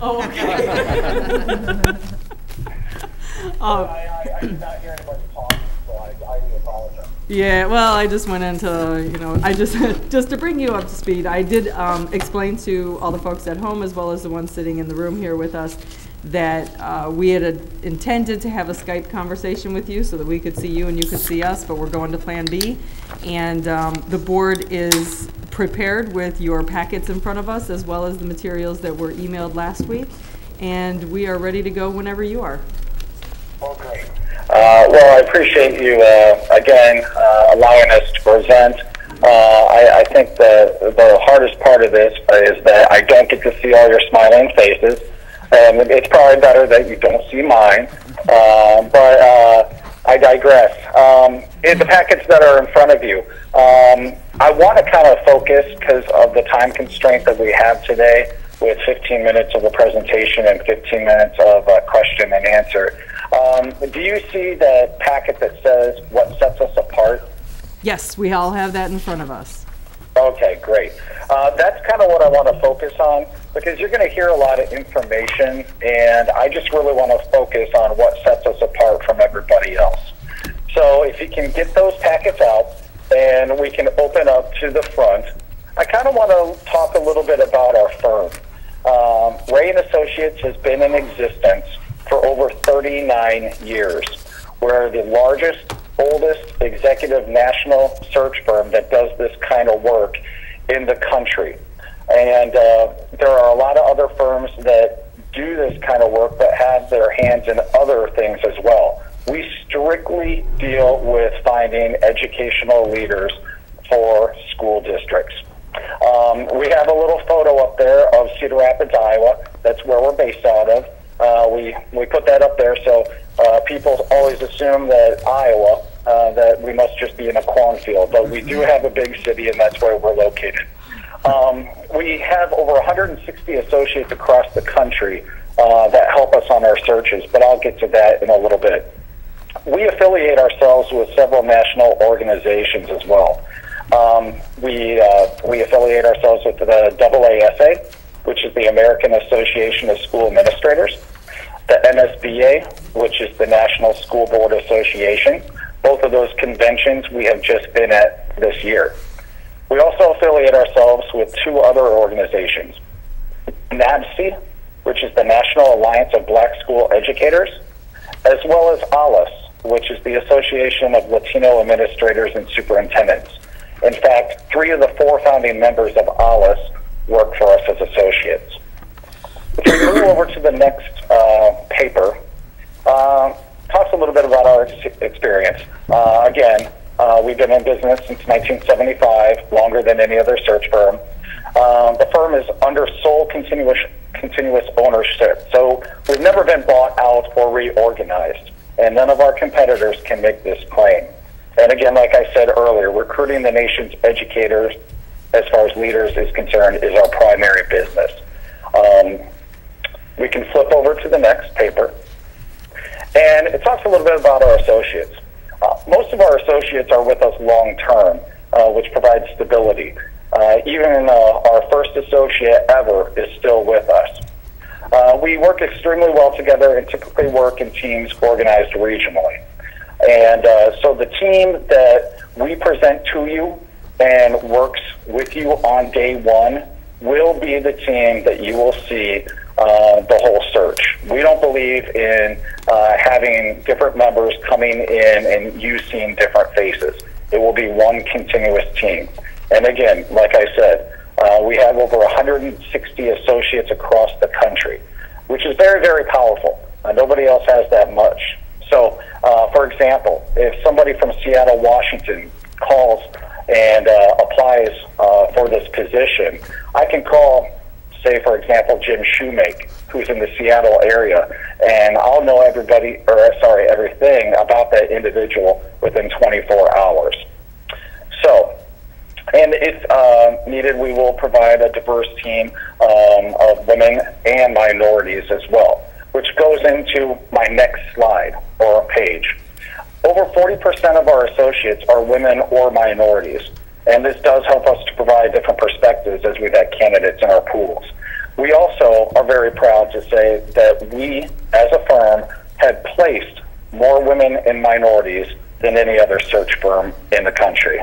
Oh, okay. I did not hear anybody talking, so I do apologize. Yeah, well, I just went into, I just, just to bring you up to speed, I did explain to all the folks at home, as well as the ones sitting in the room here with us, that we had intended to have a Skype conversation with you so that we could see you and you could see us, but we're going to Plan B. And the board is prepared with your packets in front of us, as well as the materials that were emailed last week. And we are ready to go whenever you are. Well, great. Well, I appreciate you, again, allowing us to present. I think the hardest part of this is that I don't get to see all your smiling faces. And it's probably better that you don't see mine. But I digress. In the packets that are in front of you, I want to kind of focus, because of the time constraint that we have today, with 15 minutes of a presentation and 15 minutes of question and answer. Do you see the packet that says what sets us apart? Yes, we all have that in front of us. Okay, great. That's kind of what I want to focus on, because you're going to hear a lot of information, and I just really want to focus on what sets us apart from everybody else. So if you can get those packets out, and we can open up to the front, I kind of want to talk a little bit about our firm. Ray & Associates has been in existence for over 39 years. We're the largest, oldest executive national search firm that does this kind of work in the country. And there are a lot of other firms that do this kind of work but have their hands in other things as well. We strictly deal with finding educational leaders for school districts. We have a little photo up there of Cedar Rapids, Iowa. That's where we're based out of. We put that up there so people always assume that Iowa, that we must just be in a cornfield, but we do have a big city, and that's where we're located. We have over 160 associates across the country that help us on our searches, but I'll get to that in a little bit. We affiliate ourselves with several national organizations as well. We affiliate ourselves with the AASA, which is the American Association of School Administrators, the NSBA, which is the National School Board Association. Both of those conventions we have just been at this year. We also affiliate ourselves with two other organizations, NABC, which is the National Alliance of Black School Educators, as well as ALAS, which is the Association of Latino Administrators and Superintendents. In fact, 3 of the 4 founding members of ALAS work for us as associates. If we move over to the next paper, talks a little bit about our experience. Again, we've been in business since 1975, longer than any other search firm. The firm is under sole continuous ownership, so we've never been bought out or reorganized, and none of our competitors can make this claim. And again, like I said earlier, recruiting the nation's educators, as far as leaders is concerned, is our primary business. We can flip over to the next paper, and it talks a little bit about our associates. Most of our associates are with us long term, which provides stability. Even our first associate ever is still with us. We work extremely well together and typically work in teams organized regionally. And so the team that we present to you and works with you on day one will be the team that you will see the whole search. We don't believe in having different members coming in and you seeing different faces. It will be one continuous team. And again, like I said, we have over 160 associates across the country, which is very, very powerful. Nobody else has that much. So, for example, if somebody from Seattle, Washington calls and applies for this position, I can call, say, for example, Jim Shoemake, who's in the Seattle area, and I'll know everything about that individual within 24 hours. So, and if needed, we will provide a diverse team of women and minorities as well, which goes into my next slide or page. Over 40% of our associates are women or minorities, and this does help us to provide different perspectives as we've had candidates in our pools. We also also are very proud to say that we, as a firm, had placed more women and minorities than any other search firm in the country.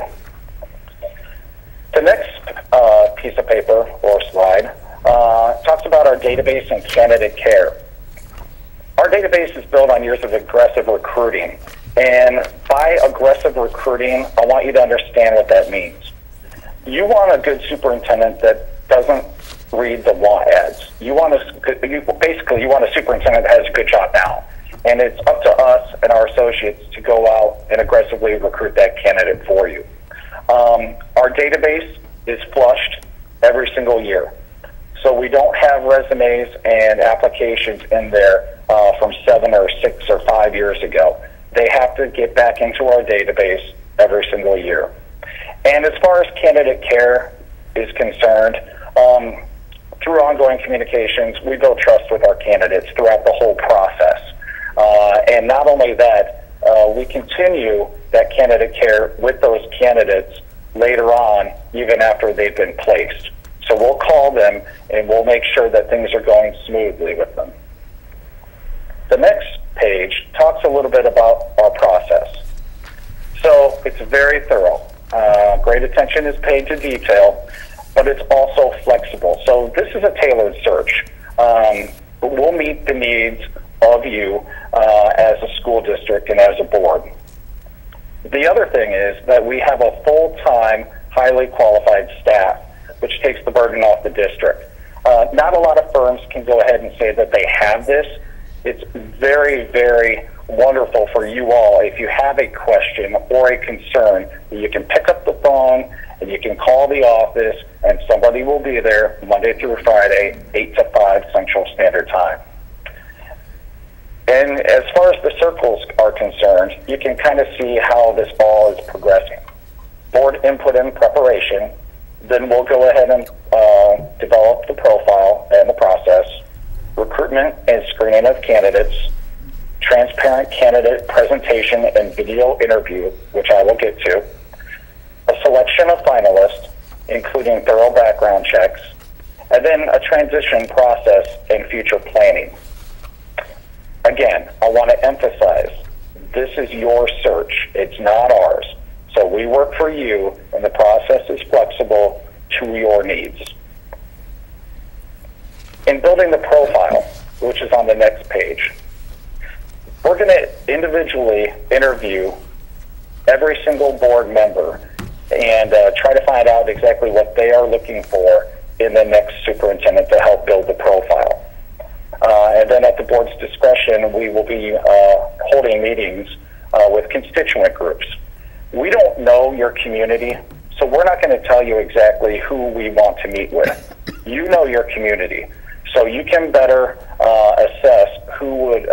The next piece of paper or slide talks about our database and candidate care. Our database is built on years of aggressive recruiting. And by aggressive recruiting, I want you to understand what that means. You want a good superintendent that doesn't read the want ads. You want a superintendent that has a good job now. And it's up to us and our associates to go out and aggressively recruit that candidate for you. Our database is flushed every single year. So we don't have resumes and applications in there from 7 or 6 or 5 years ago. They have to get back into our database every single year. And as far as candidate care is concerned, through ongoing communications, we build trust with our candidates throughout the whole process. And not only that, we continue that candidate care with those candidates later on, even after they've been placed. So we'll call them and we'll make sure that things are going smoothly with them. The next page talks a little bit about our process. So it's very thorough. Great attention is paid to detail, but it's also flexible. So this is a tailored search. We'll meet the needs of you as a school district and as a board. The other thing is that we have a full-time, highly qualified staff, which takes the burden off the district. Not a lot of firms can go ahead and say that they have this. It's very, very wonderful for you all if you have a question or a concern, you can pick up the phone and you can call the office and somebody will be there Monday through Friday, 8 to 5 Central Standard Time. And as far as the circles are concerned, you can kind of see how this all is progressing. Board input and preparation, then we'll go ahead and develop the profile and the process, recruitment and screening of candidates, transparent candidate presentation and video interview, which I will get to, a selection of finalists, including thorough background checks, and then a transition process and future planning. Again, I want to emphasize, this is your search. It's not ours. So we work for you, and the process is flexible to your needs. In building the profile, which is on the next page, we're going to individually interview every single board member and try to find out exactly what they are looking for in the next superintendent to help build the profile. And then at the board's discretion, we will be holding meetings with constituent groups. We don't know your community, so we're not going to tell you exactly who we want to meet with. You know your community, so you can better assess who would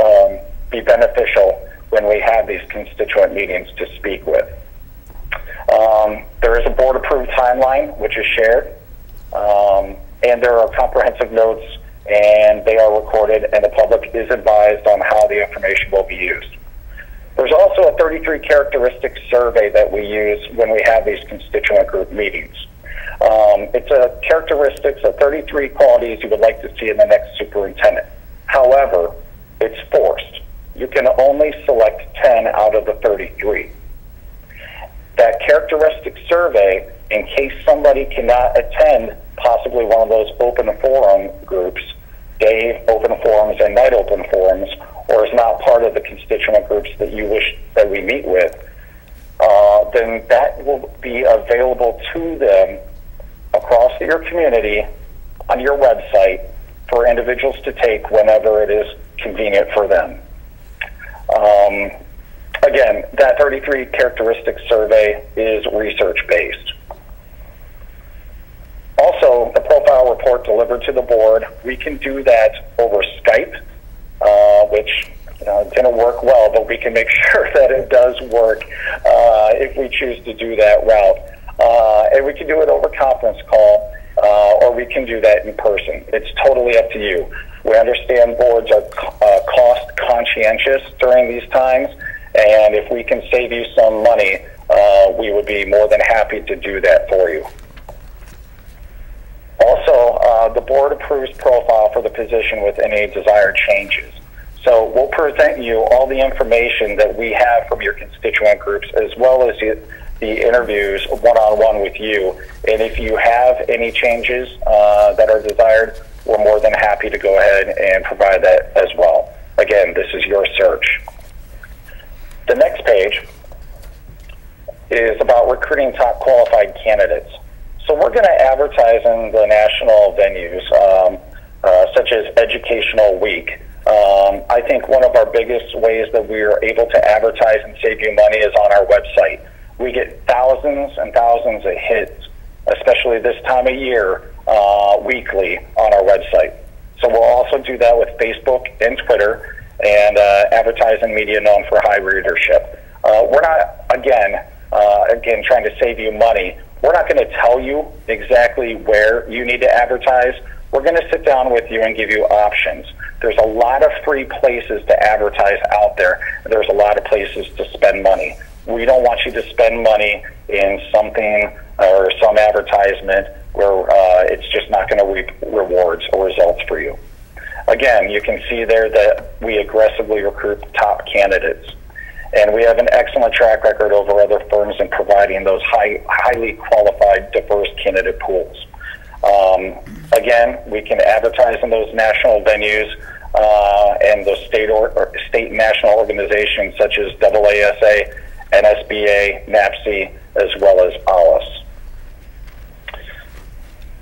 be beneficial when we have these constituent meetings to speak with. There is a board-approved timeline, which is shared, and there are comprehensive notes, and they are recorded, and the public is advised on how the information will be used. There's also a 33 characteristic survey that we use when we have these constituent group meetings. It's a characteristics of 33 qualities you would like to see in the next superintendent. However, it's forced. You can only select 10 out of the 33. That characteristic survey, in case somebody cannot attend possibly one of those open forum groups, day open forums and night open forums, or is not part of the constituent groups that you wish that we meet with, then that will be available to them across your community on your website for individuals to take whenever it is convenient for them. Again, that 33 characteristic survey is research-based. Also, the profile report delivered to the board, we can do that over Skype, which didn't work well, but we can make sure that it does work if we choose to do that route. And we can do it over conference call, or we can do that in person. It's totally up to you. We understand boards are cost conscientious during these times, and if we can save you some money, we would be more than happy to do that for you. Also, the board approves profile for the position with any desired changes. So we'll present you all the information that we have from your constituent groups, as well as the interviews one-on-one with you. And if you have any changes that are desired, we're more than happy to go ahead and provide that as well. Again, this is your search. The next page is about recruiting top qualified candidates. So we're going to advertise in the national venues, such as Educational Week. I think one of our biggest ways that we are able to advertise and save you money is on our website. We get thousands and thousands of hits, especially this time of year, weekly on our website. So we'll also do that with Facebook and Twitter and advertising media known for high readership. We're not, again, trying to save you money. We're not going to tell you exactly where you need to advertise. We're going to sit down with you and give you options. There's a lot of free places to advertise out there. There's a lot of places to spend money. We don't want you to spend money in something or some advertisement where it's just not going to reap rewards or results for you. Again, you can see there that we aggressively recruit top candidates. And we have an excellent track record over other firms in providing those highly qualified, diverse candidate pools. Again, we can advertise in those national venues and those state and national organizations such as AASA, NSBA, NAPSI, as well as ALIS.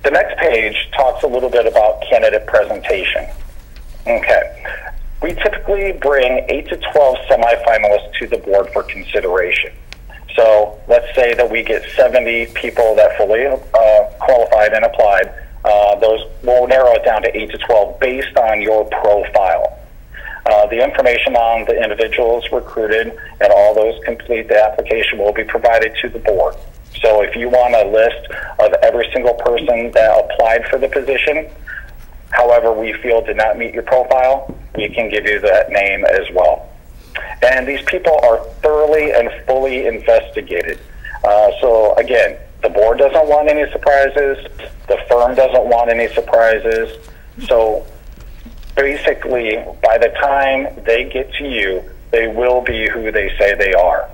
The next page talks a little bit about candidate presentation. Okay. We typically bring 8 to 12 semifinalists to the board for consideration. So let's say that we get 70 people that fully qualified and applied. Those will narrow it down to 8 to 12 based on your profile. The information on the individuals recruited and all those complete the application will be provided to the board. So if you want a list of every single person that applied for the position, however we feel did not meet your profile, we can give you that name as well. And these people are thoroughly and fully investigated. So again, the board doesn't want any surprises. The firm doesn't want any surprises. So basically, by the time they get to you, they will be who they say they are.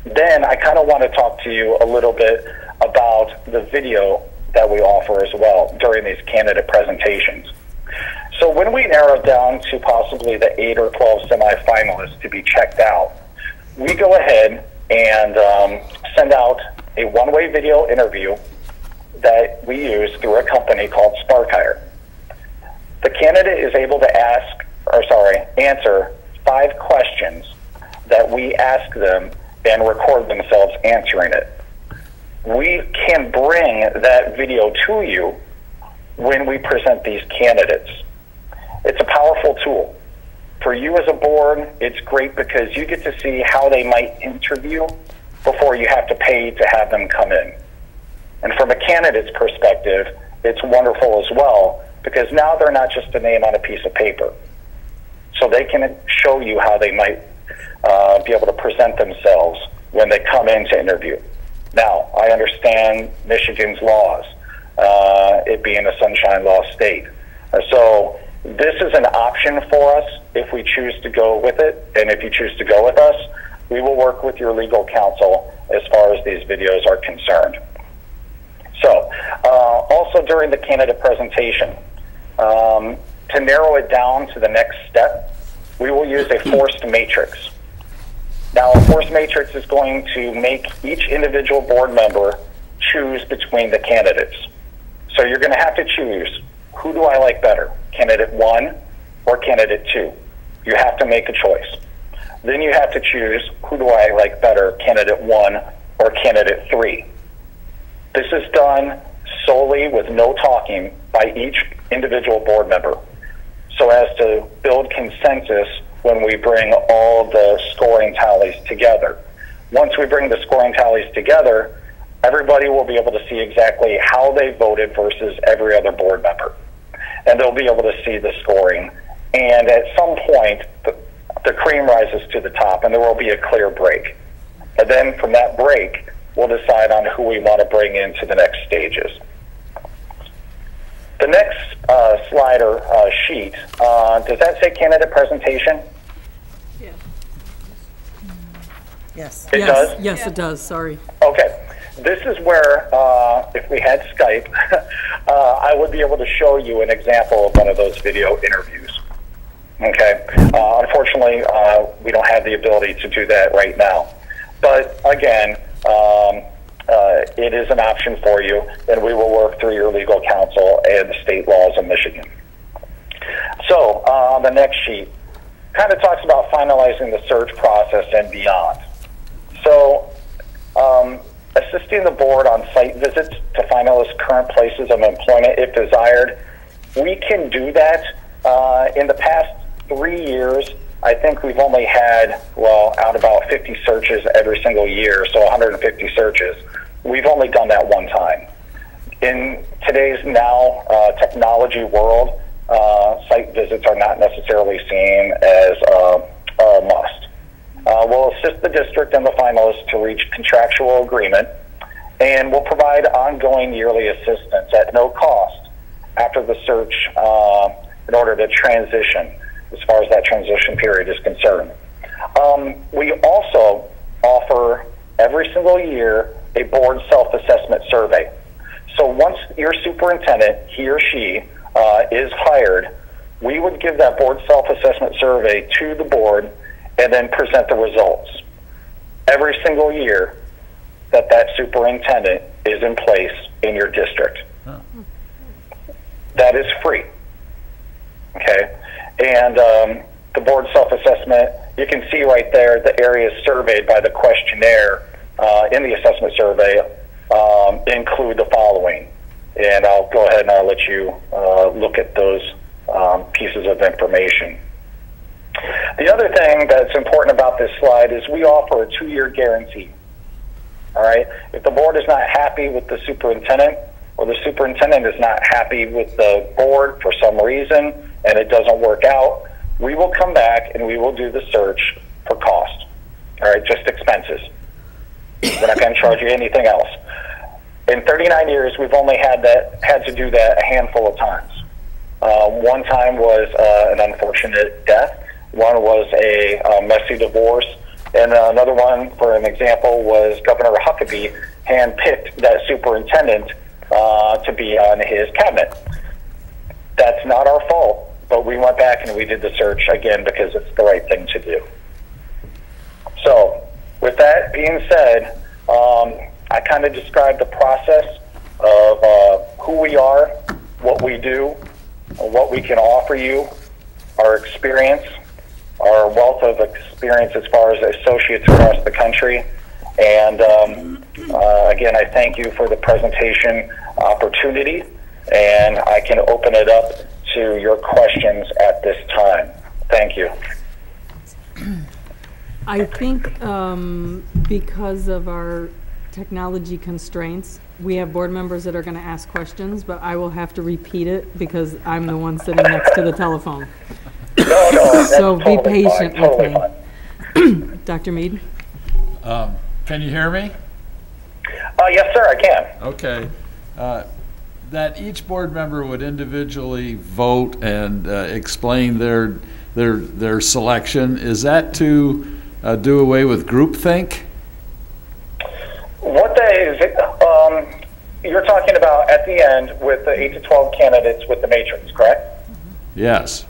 Then I kind of want to talk to you a little bit about the video that we offer as well during these candidate presentations. So when we narrow down to possibly the 8 or 12 semifinalists to be checked out, we go ahead and send out a one-way video interview that we use through a company called SparkHire. The candidate is able to answer 5 questions that we ask them and record themselves answering it. We can bring that video to you when we present these candidates. It's a powerful tool. For you as a board, it's great because you get to see how they might interview before you have to pay to have them come in. And from a candidate's perspective, it's wonderful as well because now they're not just a name on a piece of paper. So they can show you how they might be able to present themselves when they come in to interview. Now, I understand Michigan's laws, it being a sunshine law state. So this is an option for us if we choose to go with it. And if you choose to go with us, we will work with your legal counsel as far as these videos are concerned. So also during the candidate presentation, to narrow it down to the next step, we will use a forced matrix. Now, a forced matrix is going to make each individual board member choose between the candidates. So you're going to have to choose, who do I like better, candidate 1 or candidate 2? You have to make a choice. Then you have to choose, who do I like better, candidate 1 or candidate 3? This is done solely with no talking by each individual board member, so as to build consensus when we bring all the scoring tallies together. Once we bring the scoring tallies together, everybody will be able to see exactly how they voted versus every other board member. And they'll be able to see the scoring. And at some point, the cream rises to the top, and there will be a clear break. And then from that break, we'll decide on who we want to bring into the next stages. The next slide or sheet, does that say candidate presentation? Yes. It does? Yes, it does, sorry. Okay. This is where, if we had Skype, I would be able to show you an example of one of those video interviews. Okay. Unfortunately, we don't have the ability to do that right now. But again, it is an option for you, and we will work through your legal counsel and the state laws of Michigan. So, on the next sheet, kind of talks about finalizing the search process and beyond. So, assisting the board on site visits to finalists' current places of employment if desired. We can do that. In the past 3 years, I think we've only had, well, out about 50 searches every single year, so 150 searches. We've only done that one time. In today's now technology world, site visits are not necessarily seen as a must. We'll assist the district and the finalists to reach contractual agreement, and we'll provide ongoing yearly assistance at no cost after the search in order to transition, as far as that transition period is concerned. We also offer every single year a board self-assessment survey. So once your superintendent, he or she, is hired, we would give that board self-assessment survey to the board and then present the results every single year that that superintendent is in place in your district. Oh. That is free. Okay? And the board self-assessment, you can see right there the areas surveyed by the questionnaire in the assessment survey include the following. And I'll go ahead and I'll let you look at those pieces of information. The other thing that's important about this slide is we offer a 2-year guarantee. All right? If the board is not happy with the superintendent, or the superintendent is not happy with the board for some reason and it doesn't work out, we will come back and we will do the search for cost. All right? Just expenses. We're not going to charge you anything else. In 39 years, we've only had to do that a handful of times. One time was an unfortunate death. One was a messy divorce. And another one, for an example, was Governor Huckabee handpicked that superintendent to be on his cabinet. That's not our fault, but we went back and we did the search again because it's the right thing to do. So, with that being said, I kind of described the process of who we are, what we do, what we can offer you, our experience, our wealth of experience as far as associates across the country. And again, I thank you for the presentation opportunity, and I can open it up to your questions at this time. Thank you. I think because of our technology constraints, we have board members that are going to ask questions, but I will have to repeat it because I'm the one sitting next to the telephone. No, so be totally patient fine, totally with me. Dr. Mead? Can you hear me? Yes, sir, I can. Okay. That each board member would individually vote and explain their selection. Is that to do away with groupthink? What that is, you're talking about at the end with the 8 to 12 candidates with the matrix, correct? Yes.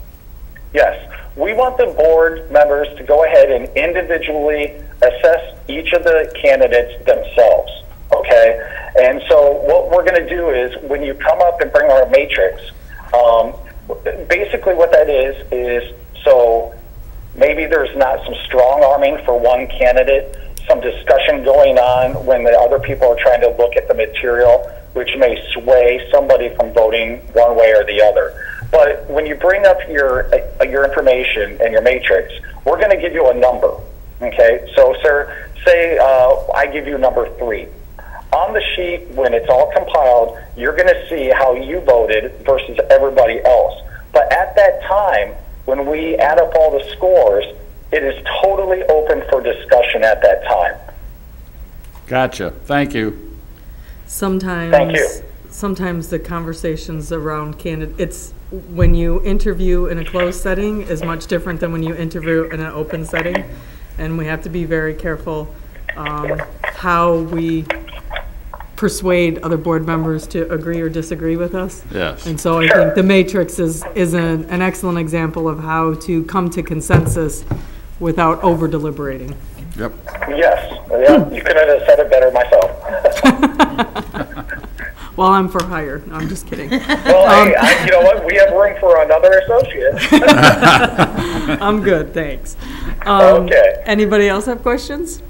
Yes. We want the board members to go ahead and individually assess each of the candidates themselves, okay? And so what we're going to do is when you come up and bring our matrix, basically what that is so maybe there's not some strong arming for one candidate, some discussion going on when the other people are trying to look at the material, which may sway somebody from voting one way or the other. But when you bring up your information and your matrix, we're going to give you a number, okay? So, sir, say I give you number 3. On the sheet, when it's all compiled, you're going to see how you voted versus everybody else. But at that time, when we add up all the scores, it is totally open for discussion at that time. Gotcha. Thank you. Sometimes, Thank you. sometimes the conversations around candidates, when you interview in a closed setting is much different than when you interview in an open setting. And we have to be very careful how we persuade other board members to agree or disagree with us. Yes. And so I think the matrix is an excellent example of how to come to consensus without over deliberating. Yep. Yes. Yeah, you couldn't have said it better myself. Well, I'm for hire. No, I'm just kidding. Well, hey, you know what? We have room for another associate. I'm good, thanks. Okay. Anybody else have questions?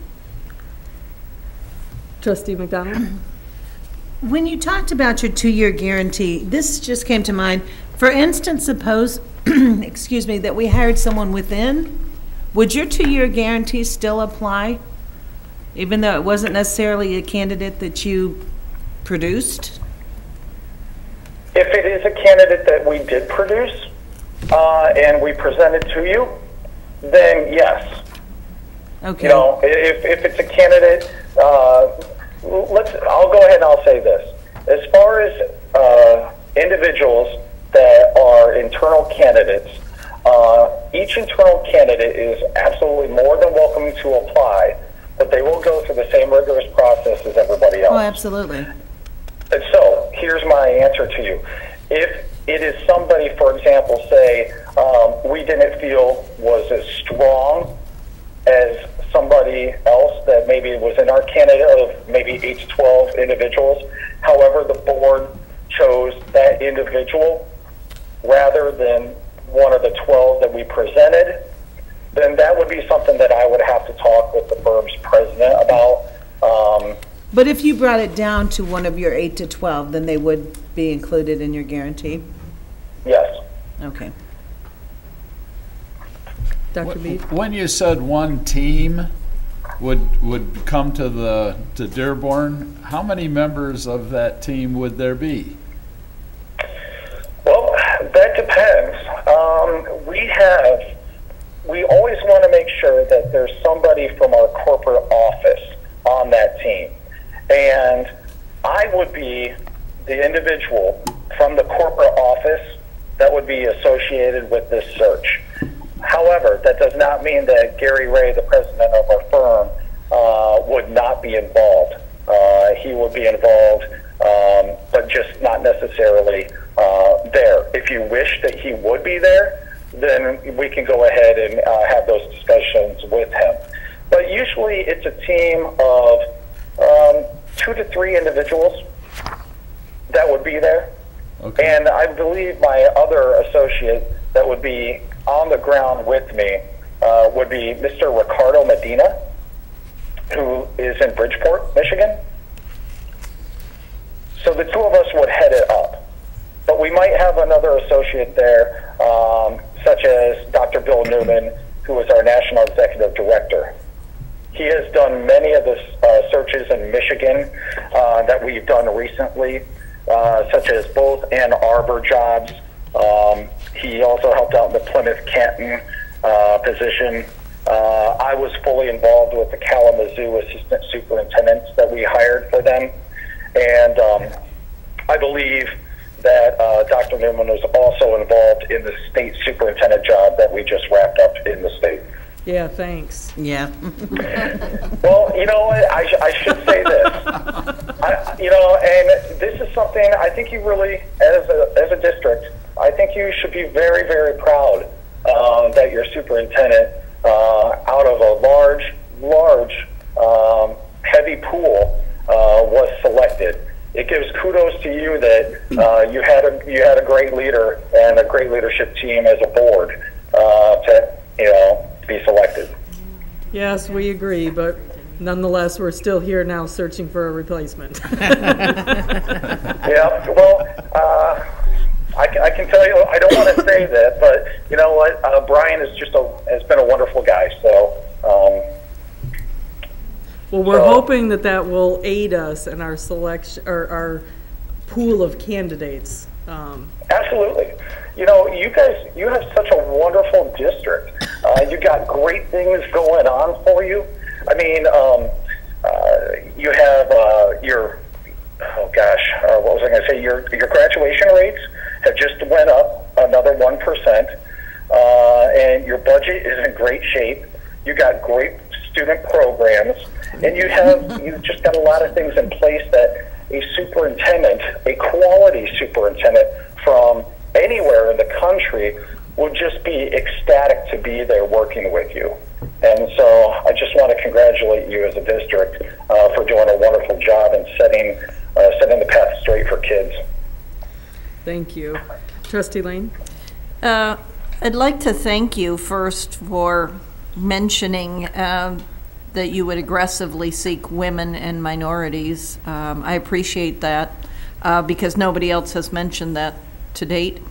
Trustee McDonald? When you talked about your 2-year guarantee, this just came to mind. For instance, suppose, excuse me, that we hired someone within, would your 2-year guarantee still apply? Even though it wasn't necessarily a candidate that you produced? If it is a candidate that we did produce and we presented to you, then yes. Okay. You know, if it's a candidate, I'll go ahead and I'll say this. As far as individuals that are internal candidates, each internal candidate is absolutely more than welcome to apply, but they will go through the same rigorous process as everybody else. Oh, absolutely. And so, here's my answer to you. If it is somebody, for example, say, we didn't feel was as strong as somebody else that maybe was in our candidate of maybe 8 to 12 individuals, however, the board chose that individual rather than one of the 12 that we presented, then that would be something that I would have to talk with the firm's president about. But if you brought it down to one of your 8 to 12, then they would be included in your guarantee? Yes. Okay. Dr. Beed? When you said one team would come to Dearborn, how many members of that team would there be? Well, that depends. We always want to make sure that there's somebody from our corporate office on that team. And I would be the individual from the corporate office that would be associated with this search. However, that does not mean that Gary Ray, the president of our firm, would not be involved. He would be involved, but just not necessarily there. If you wish that he would be there, then we can go ahead and have those discussions with him. But usually it's a team of 2 to 3 individuals that would be there. Okay. And I believe my other associate that would be on the ground with me would be Mr. Ricardo Medina, who is in Bridgeport, Michigan. So the 2 of us would head it up. But we might have another associate there, such as Dr. Bill Newman, who is our National Executive Director. He has done many of the searches in Michigan that we've done recently, such as both Ann Arbor jobs. He also helped out in the Plymouth Canton position. I was fully involved with the Kalamazoo assistant superintendents that we hired for them. And I believe that Dr. Newman was also involved in the state superintendent job that we just wrapped up in the state. Yeah, thanks. Yeah. Well, you know what? I should say this. And this is something I think you really, as a district, I think you should be very, very proud that your superintendent, out of a large, heavy pool, was selected. It gives kudos to you that you had a great leader and a great leadership team as a board to be selected. Yes, we agree, but nonetheless, we're still here now searching for a replacement. Yeah, well, I can tell you, I don't want to say that, but you know what? Brian has been a wonderful guy. So, well, we're hoping that will aid us in our selection or our pool of candidates. Absolutely. You know, you guys, you have such a wonderful district. You got great things going on for you. I mean, you have what was I going to say? Your graduation rates have just went up another 1%, and your budget is in great shape. You got great student programs, and you've just got a lot of things in place that a superintendent, a quality superintendent from anywhere in the country would just be ecstatic to be there working with you. And so I just want to congratulate you as a district for doing a wonderful job and setting the path straight for kids. Thank you. Trustee Lane? I'd like to thank you first for mentioning that you would aggressively seek women and minorities. I appreciate that because nobody else has mentioned that to date.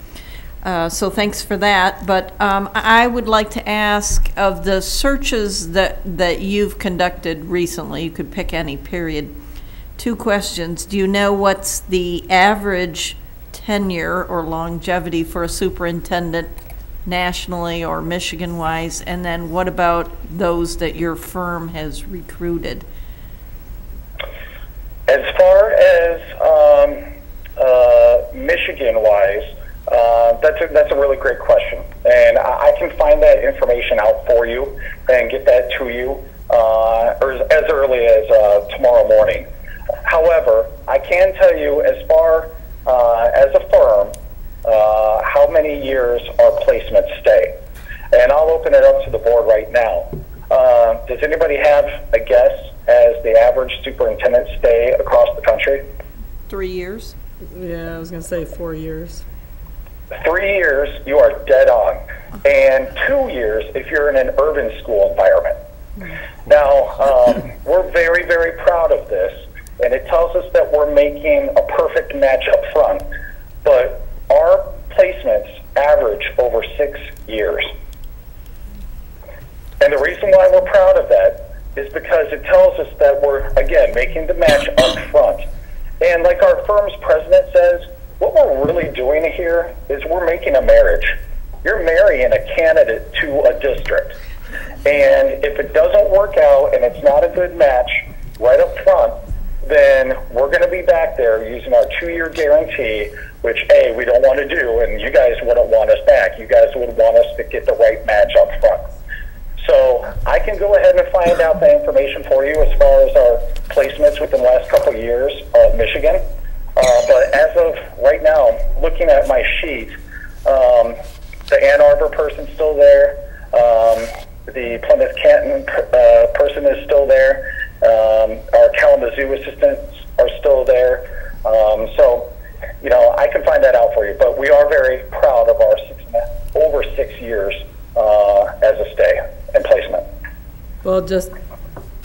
So thanks for that. But I would like to ask, of the searches that you've conducted recently, you could pick any period, 2 questions. Do you know what's the average tenure or longevity for a superintendent nationally or Michigan-wise? And then what about those that your firm has recruited? As far as Michigan-wise, that's a really great question, and I can find that information out for you and get that to you or as early as tomorrow morning. However, I can tell you as far as a firm how many years our placements stay, and I'll open it up to the board right now. Does anybody have a guess as the average superintendent stay across the country? 3 years? Yeah, I was going to say 4 years. 3 years, you are dead on. And 2 years if you're in an urban school environment. Now, we're very, very proud of this, and it tells us that we're making a perfect match up front. But our placements average over 6 years. And the reason why we're proud of that is because it tells us that we're, again, making the match up front. And like our firm's president says, what we're really doing here is we're making a marriage. You're marrying a candidate to a district. And if it doesn't work out and it's not a good match right up front, then we're going to be back there using our 2-year guarantee, which, A, we don't want to do, and you guys wouldn't want us back. You guys would want us to get the right match up front. So I can go ahead and find out the information for you as far as our placements within the last couple of years of Michigan. But as of right now, looking at my sheet, the Ann Arbor person's still there. The Plymouth Canton person is still there. Our Kalamazoo assistants are still there. So, you know, I can find that out for you. But we are very proud of our over 6 years as a stay and placement. Well, just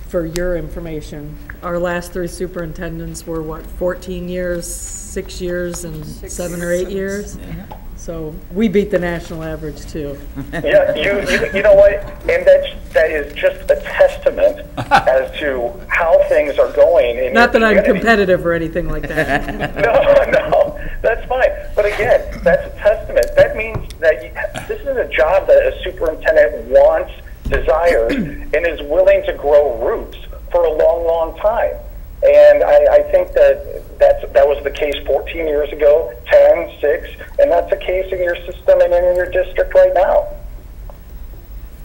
for your information, our last 3 superintendents were, what, 14 years, 6 years, and 7 or 8 years? So we beat the national average, too. Yeah, you know what? And that is just a testament as to how things are going in Not your that I'm community. competitive or anything like that. No, that's fine. But again, that's a testament. That means that this is a job that a superintendent wants, desires, and is willing to grow roots for a long, long time. And I think that was the case 14 years ago, 10, 6, and that's the case in your system and in your district right now.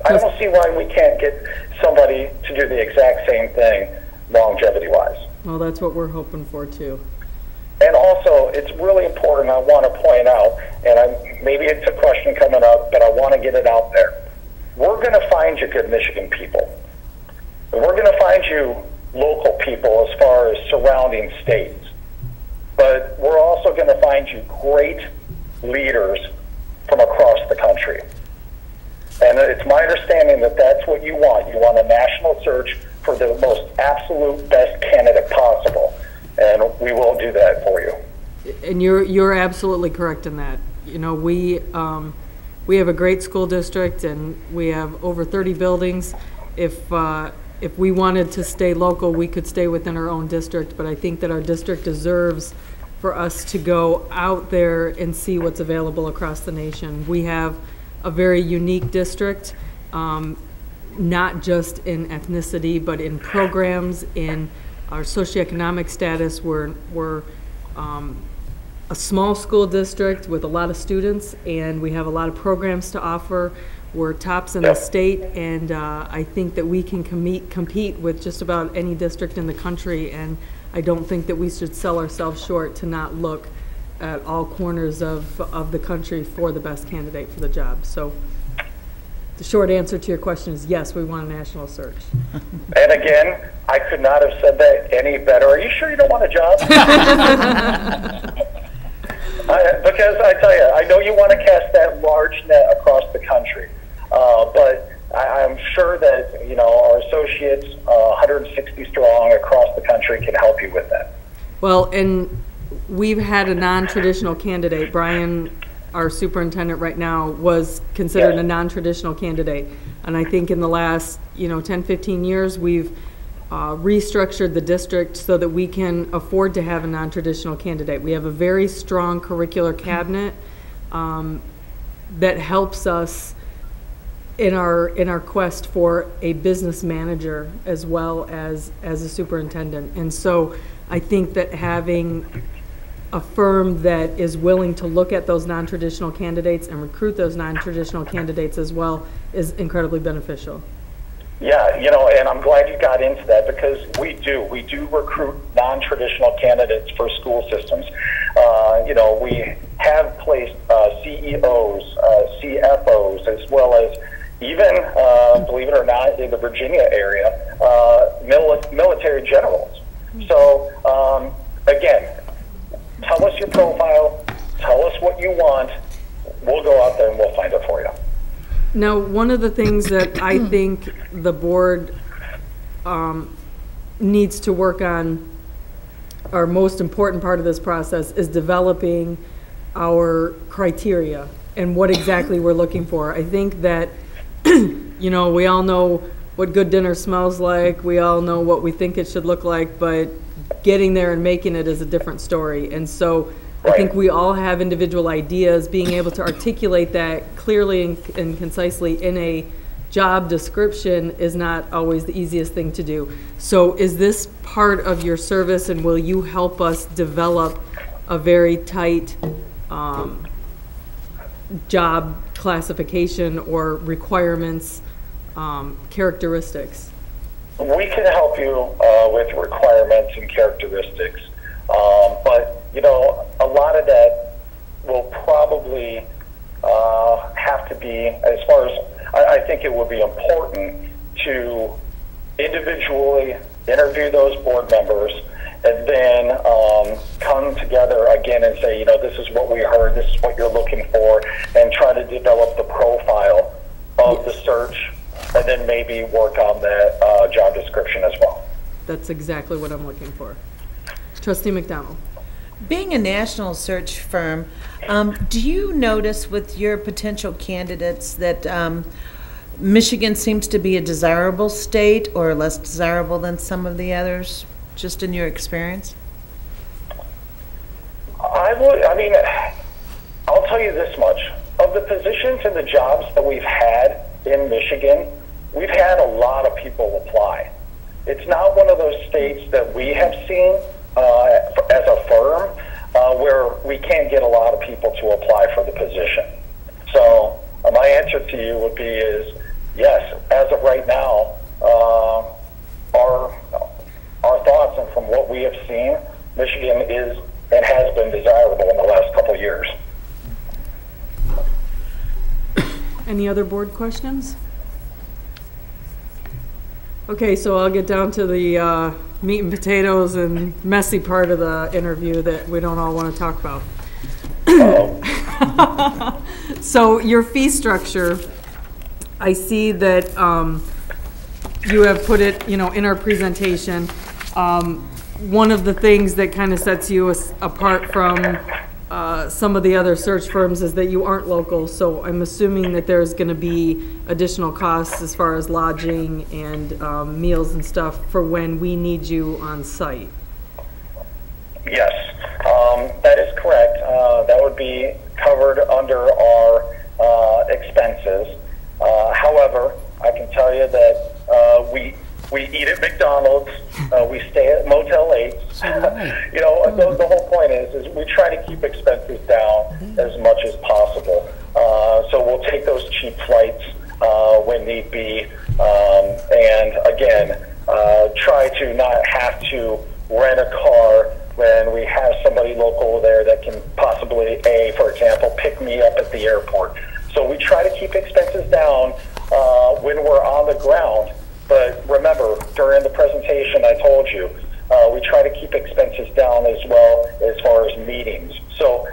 I don't see why we can't get somebody to do the exact same thing longevity-wise. Well, that's what we're hoping for, too. And also, it's really important, I want to point out, and maybe it's a question coming up, but I want to get it out there. We're going to find you good Michigan people. And we're going to find you local people as far as surrounding states. But we're also going to find you great leaders from across the country. And it's my understanding that that's what you want. You want a national search for the most absolute best candidate possible. And we will do that for you. And you're absolutely correct in that. You know, we have a great school district, and we have over 30 buildings. If we wanted to stay local, we could stay within our own district, but I think that our district deserves for us to go out there and see what's available across the nation. We have a very unique district, not just in ethnicity, but in programs, in our socioeconomic status. We're a small school district with a lot of students, and we have a lot of programs to offer. We're tops in the state, and I think that we can compete with just about any district in the country, and I don't think that we should sell ourselves short to not look at all corners of the country for the best candidate for the job. So the short answer to your question is yes, we want a national search. And again, I could not have said that any better. Are you sure you don't want a job? Because I tell you, I know you want to cast that large net across the country, but I'm sure that, you know, our associates, 160 strong across the country, can help you with that. Well, and we've had a non-traditional candidate. Brian, our superintendent right now, was considered a non-traditional candidate. And I think in the last, 10, 15 years, we've restructured the district so that we can afford to have a non-traditional candidate. We have a very strong curricular cabinet that helps us in our quest for a business manager as well as a superintendent. And so I think that having a firm that is willing to look at those non-traditional candidates and recruit those non-traditional candidates as well is incredibly beneficial. Yeah, and I'm glad you got into that, because we do recruit non-traditional candidates for school systems. We have placed CEOs, CFOs, as well as even, believe it or not, in the Virginia area, military generals. So, again, tell us your profile, tell us what you want, we'll go out there and we'll find it for you. Now, one of the things that I think the board needs to work on, our most important part of this process, is developing our criteria and what exactly we're looking for. I think that, we all know what good dinner smells like, we all know what we think it should look like, but getting there and making it is a different story. And so I think we all have individual ideas. Being able to articulate that clearly and concisely in a job description is not always the easiest thing to do. So is this part of your service, and will you help us develop a very tight job classification or requirements, characteristics? We can help you with requirements and characteristics, but a lot of that will probably have to be, as far as I think it would be important to individually interview those board members and then come together again and say, this is what we heard, this is what you're looking for, and try to develop the profile of the search, and then maybe work on the job description as well. That's exactly what I'm looking for. Trustee McDonald. Being a national search firm, do you notice with your potential candidates that Michigan seems to be a desirable state or less desirable than some of the others, just in your experience? I'll tell you this much. Of the positions and the jobs that we've had in Michigan, we've had a lot of people apply. It's not one of those states that we have seen as a firm where we can't get a lot of people to apply for the position. So my answer to you would be yes, as of right now, our thoughts, and from what we have seen, Michigan is and has been desirable in the last couple of years. Any other board questions? Okay, so I'll get down to the meat and potatoes and messy part of the interview that we don't all want to talk about. So your fee structure, I see that you have put it, in our presentation. One of the things that kind of sets you apart from some of the other search firms is that you aren't local, so I'm assuming that there's going to be additional costs as far as lodging and meals and stuff for when we need you on site. Yes, that is correct. That would be covered under our expenses. However, I can tell you that we eat at McDonald's, we stay at Motel 8. The whole point point is we try to keep expenses down as much as possible. So we'll take those cheap flights when need be, and again, try to not have to rent a car when we have somebody local there that can possibly, for example, pick me up at the airport. So we try to keep expenses down when we're on the ground. But remember, during the presentation I told you, we try to keep expenses down as well as far as meetings. So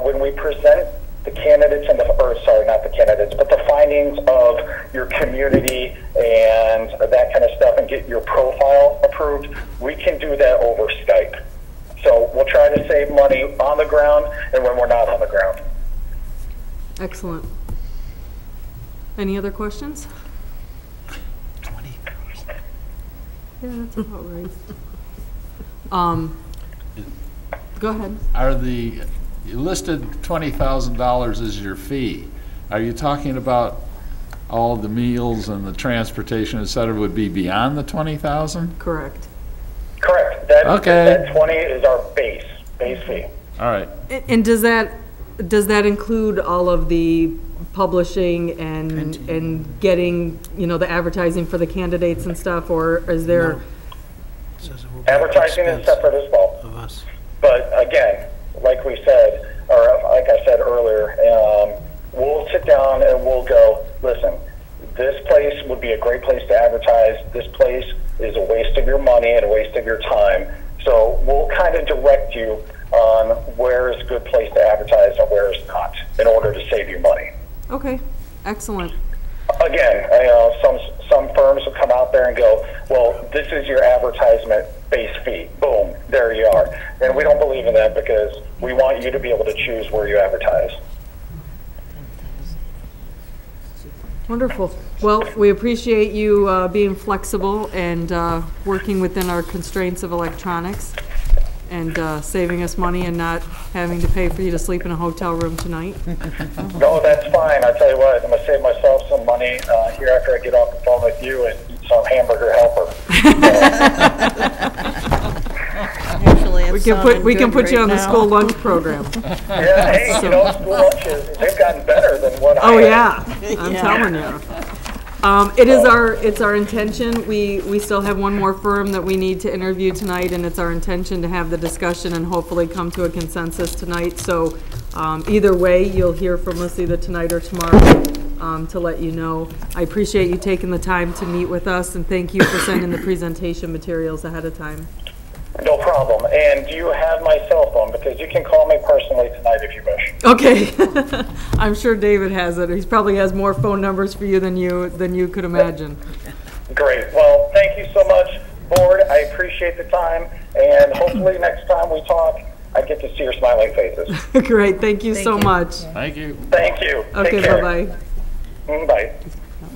when we present the candidates and not the candidates, but the findings of your community and that kind of stuff and get your profile approved, we can do that over Skype. So we'll try to save money on the ground and when we're not on the ground. Excellent. Any other questions? 20 hours. Yeah, that's about right. Go ahead. Are you listed $20,000 as your fee? Are you talking about all the meals and the transportation, et cetera, would be beyond the 20,000? Correct. Correct. That 20 is our base fee. All right. And does that include all of the publishing and getting, the advertising for the candidates and stuff, or is there? No. It says it will be Advertising is separate as well. of us. But again, like we said, or like I said earlier, we'll sit down and we'll go, listen, this place would be a great place to advertise. This place is a waste of your money and a waste of your time. So we'll kind of direct you on where is a good place to advertise and where is not in order to save you money. Okay, excellent. Again, some firms will come out there and go, well, this is your advertisement base fee. Boom, there you are. And we don't believe in that because we want you to be able to choose where you advertise. Wonderful. Well, we appreciate you being flexible and working within our constraints of electronics and saving us money and not having to pay for you to sleep in a hotel room tonight. No, that's fine. I'll tell you what, I'm going to save myself some money here after I get off the phone with you and eat some hamburger helper. Actually, We can put you on the school lunch program. Yeah, hey, school lunches, they've gotten better than what I Oh, had. yeah, I'm telling you. It's our intention, we still have one more firm that we need to interview tonight, and it's our intention to have the discussion and hopefully come to a consensus tonight. So either way, you'll hear from us either tonight or tomorrow to let you know. I appreciate you taking the time to meet with us, and thank you for sending the presentation materials ahead of time. No problem. And do you have my cell phone? Because you can call me personally tonight if you wish. Okay. I'm sure David has it. He probably has more phone numbers for you than you could imagine. Great. Well, thank you so much, board. I appreciate the time. And hopefully next time we talk, I get to see your smiling faces. Great. Thank you so much. Thank you. Thank you. Okay, Take care. bye-bye. Bye.